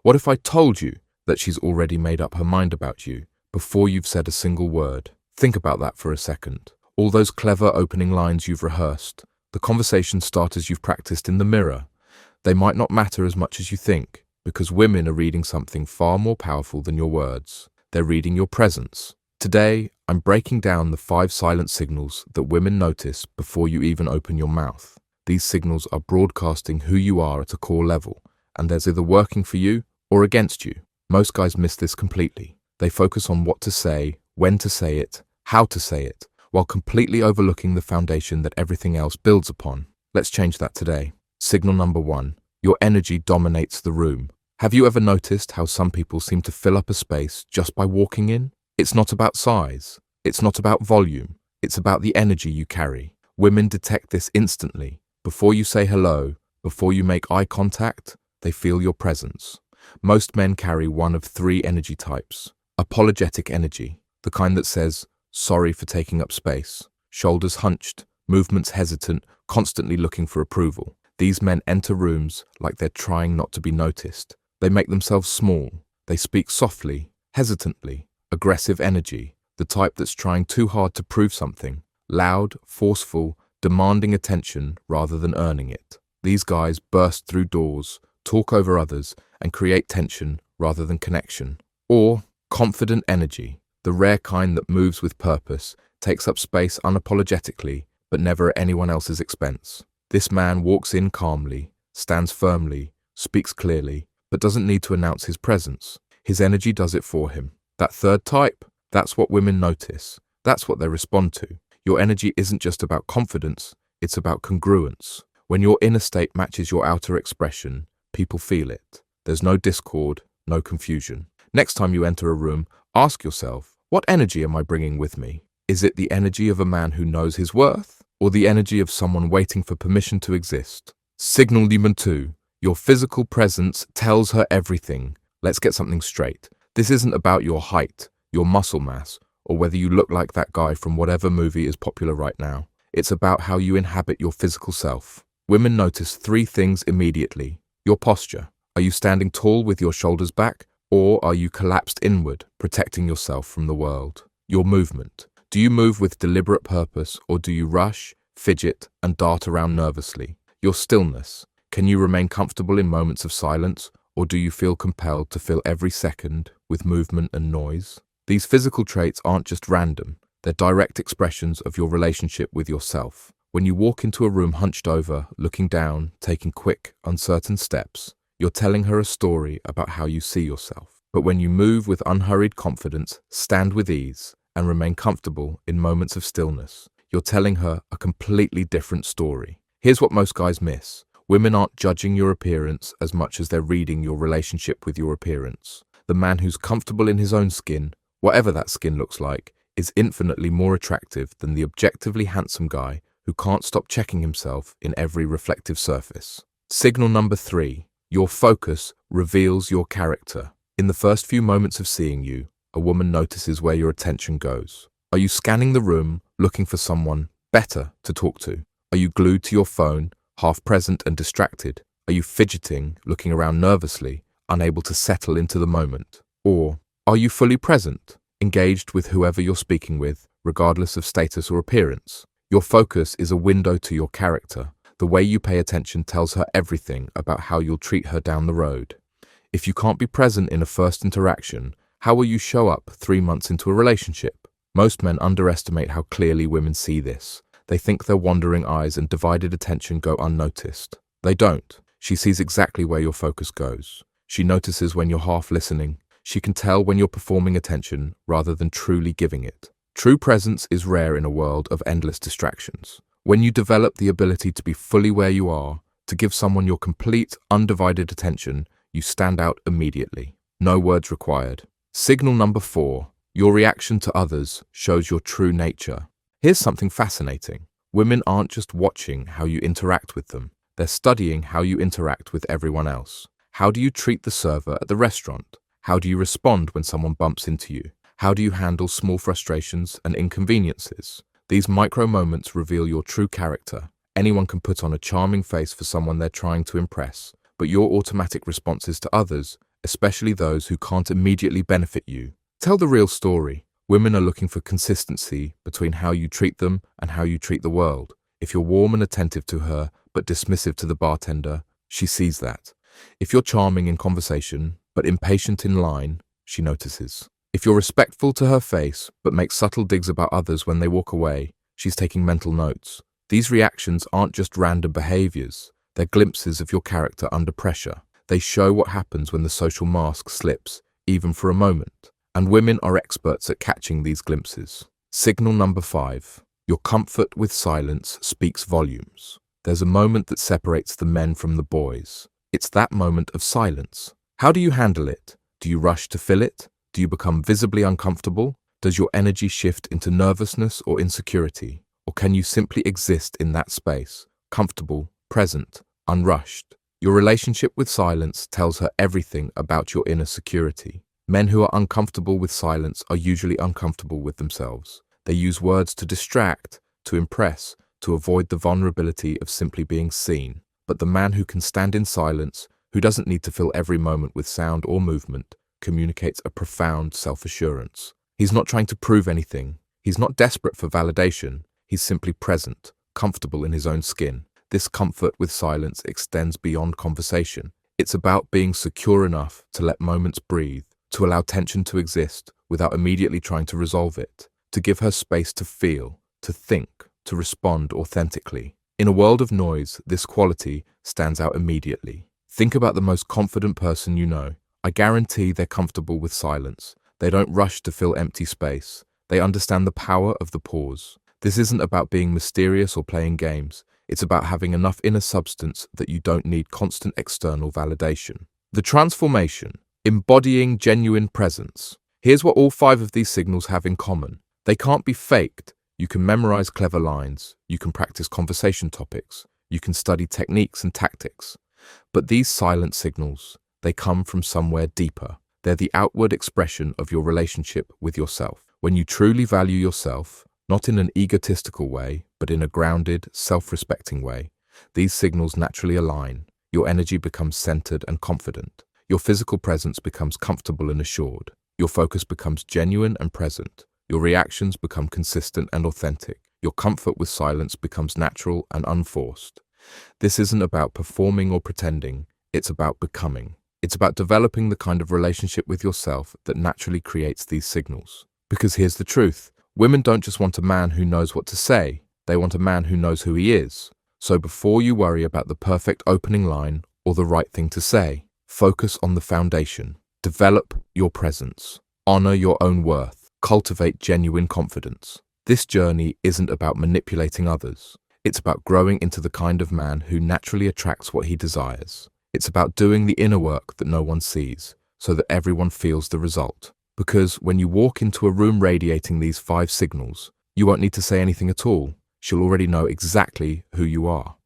What if I told you that she's already made up her mind about you before you've said a single word? Think about that for a second. All those clever opening lines you've rehearsed, the conversation starters you've practiced in the mirror, they might not matter as much as you think, because women are reading something far more powerful than your words. They're reading your presence. Today, I'm breaking down the 5 silent signals that women notice before you even open your mouth. These signals are broadcasting who you are at a core level, and there's either working for you or against you. Most guys miss this completely. They focus on what to say, when to say it, how to say it, while completely overlooking the foundation that everything else builds upon. Let's change that today. Signal number 1. Your energy dominates the room. Have you ever noticed how some people seem to fill up a space just by walking in? It's not about size. It's not about volume. It's about the energy you carry. Women detect this instantly. Before you say hello, before you make eye contact, they feel your presence. Most men carry one of 3 energy types. Apologetic energy, the kind that says, sorry for taking up space. Shoulders hunched, movements hesitant, constantly looking for approval. These men enter rooms like they're trying not to be noticed. They make themselves small. They speak softly, hesitantly. Aggressive energy, the type that's trying too hard to prove something. Loud, forceful, demanding attention rather than earning it. These guys burst through doors, talk over others, and create tension rather than connection. Or confident energy, the rare kind that moves with purpose, takes up space unapologetically, but never at anyone else's expense. This man walks in calmly, stands firmly, speaks clearly, but doesn't need to announce his presence. His energy does it for him. That third type, that's what women notice. That's what they respond to. Your energy isn't just about confidence, it's about congruence. When your inner state matches your outer expression, people feel it. There's no discord, no confusion. Next time you enter a room, ask yourself, what energy am I bringing with me? Is it the energy of a man who knows his worth, or the energy of someone waiting for permission to exist? Signal number 2. Your physical presence tells her everything. Let's get something straight. This isn't about your height, your muscle mass, or whether you look like that guy from whatever movie is popular right now. It's about how you inhabit your physical self. Women notice 3 things immediately. Your posture. Are you standing tall with your shoulders back, or are you collapsed inward, protecting yourself from the world? Your movement. Do you move with deliberate purpose, or do you rush, fidget, and dart around nervously? Your stillness. Can you remain comfortable in moments of silence, or do you feel compelled to fill every second with movement and noise? These physical traits aren't just random. They're direct expressions of your relationship with yourself. When you walk into a room hunched over, looking down, taking quick, uncertain steps, you're telling her a story about how you see yourself. But when you move with unhurried confidence, stand with ease, and remain comfortable in moments of stillness, you're telling her a completely different story. Here's what most guys miss. Women aren't judging your appearance as much as they're reading your relationship with your appearance. The man who's comfortable in his own skin, whatever that skin looks like, is infinitely more attractive than the objectively handsome guy who can't stop checking himself in every reflective surface. Signal number 3. Your focus reveals your character. In the first few moments of seeing you, a woman notices where your attention goes. Are you scanning the room, looking for someone better to talk to? Are you glued to your phone, half present and distracted? Are you fidgeting, looking around nervously, unable to settle into the moment? Or are you fully present, engaged with whoever you're speaking with, regardless of status or appearance? Your focus is a window to your character. The way you pay attention tells her everything about how you'll treat her down the road. If you can't be present in a first interaction, how will you show up 3 months into a relationship? Most men underestimate how clearly women see this. They think their wandering eyes and divided attention go unnoticed. They don't. She sees exactly where your focus goes. She notices when you're half listening. She can tell when you're performing attention rather than truly giving it. True presence is rare in a world of endless distractions. When you develop the ability to be fully where you are, to give someone your complete, undivided attention, you stand out immediately. No words required. Signal number 4. Your reaction to others shows your true nature. Here's something fascinating. Women aren't just watching how you interact with them. They're studying how you interact with everyone else. How do you treat the server at the restaurant? How do you respond when someone bumps into you? How do you handle small frustrations and inconveniences? These micro moments reveal your true character. Anyone can put on a charming face for someone they're trying to impress, but your automatic responses to others especially those who can't immediately benefit you. Tell the real story. Women are looking for consistency between how you treat them and how you treat the world. If you're warm and attentive to her, but dismissive to the bartender, she sees that. If you're charming in conversation, but impatient in line, she notices. If you're respectful to her face, but make subtle digs about others when they walk away, she's taking mental notes. These reactions aren't just random behaviors. They're glimpses of your character under pressure. They show what happens when the social mask slips, even for a moment. And women are experts at catching these glimpses. Signal number 5. Your comfort with silence speaks volumes. There's a moment that separates the men from the boys. It's that moment of silence. How do you handle it? Do you rush to fill it? Do you become visibly uncomfortable? Does your energy shift into nervousness or insecurity? Or can you simply exist in that space, comfortable, present, unrushed? Your relationship with silence tells her everything about your inner security. Men who are uncomfortable with silence are usually uncomfortable with themselves. They use words to distract, to impress, to avoid the vulnerability of simply being seen. But the man who can stand in silence, who doesn't need to fill every moment with sound or movement, communicates a profound self-assurance. He's not trying to prove anything. He's not desperate for validation. He's simply present, comfortable in his own skin. This comfort with silence extends beyond conversation. It's about being secure enough to let moments breathe, to allow tension to exist without immediately trying to resolve it, to give her space to feel, to think, to respond authentically. In a world of noise, this quality stands out immediately. Think about the most confident person you know. I guarantee they're comfortable with silence. They don't rush to fill empty space. They understand the power of the pause. This isn't about being mysterious or playing games. It's about having enough inner substance that you don't need constant external validation. The transformation, embodying genuine presence. Here's what all 5 of these signals have in common. They can't be faked. You can memorize clever lines. You can practice conversation topics. You can study techniques and tactics. But these silent signals, they come from somewhere deeper. They're the outward expression of your relationship with yourself. When you truly value yourself, not in an egotistical way, but in a grounded, self-respecting way, these signals naturally align. Your energy becomes centered and confident. Your physical presence becomes comfortable and assured. Your focus becomes genuine and present. Your reactions become consistent and authentic. Your comfort with silence becomes natural and unforced. This isn't about performing or pretending. It's about becoming. It's about developing the kind of relationship with yourself that naturally creates these signals. Because here's the truth. Women don't just want a man who knows what to say. They want a man who knows who he is. So before you worry about the perfect opening line or the right thing to say, focus on the foundation. Develop your presence. Honor your own worth. Cultivate genuine confidence. This journey isn't about manipulating others. It's about growing into the kind of man who naturally attracts what he desires. It's about doing the inner work that no one sees, so that everyone feels the result. Because when you walk into a room radiating these 5 signals, you won't need to say anything at all. She'll already know exactly who you are.